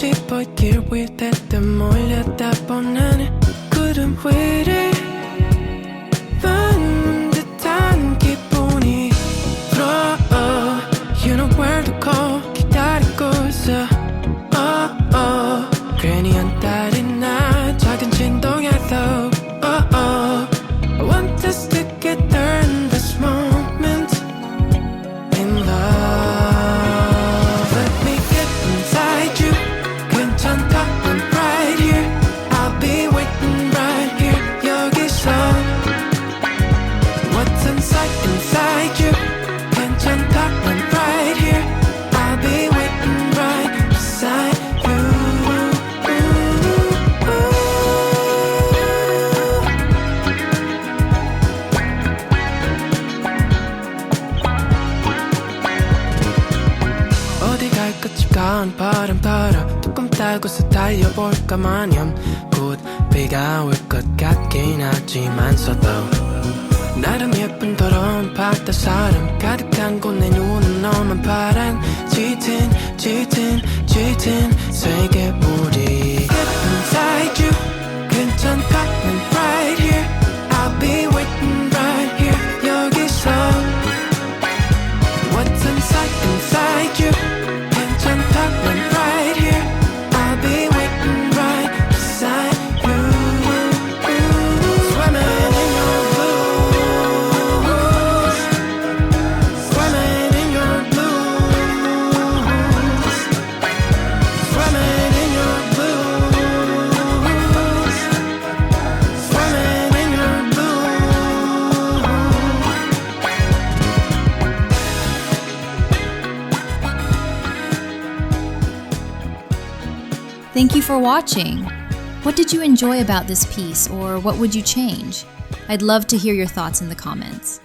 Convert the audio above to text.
다시 보길 위해 몰려다보는 구름 위를 닿는 듯한 기분이 들어 You know where to go 기다리고 있어 괜히 한 달이 나 작은 진동에도 I want us together in this moment in love Let me get inside you 괜찮다 I'm right here I'll be waiting right here 여기서 What's inside you 괜찮다 I'm right here I'll be waiting right beside you 어디 갈까 차가운 바람 바라 뚜껑 따고서 달려볼까 마냥 곧 비가 올 것 같긴 하지만서도 나름 예쁜 더러운 바다 사람 가득한 곳 내 눈은 너만 파란 짙은 세계물이 Get inside you 괜찮다 I'm right here I'll be waiting right here 여기서 What's inside you 괜찮다 I'm right here I'll be waiting right beside you Swimming in your blues Swimming in your blues Swimming in your blues Swimming in your blues Thank you for watching. What did you enjoy about this piece, or what would you change? I'd love to hear your thoughts in the comments.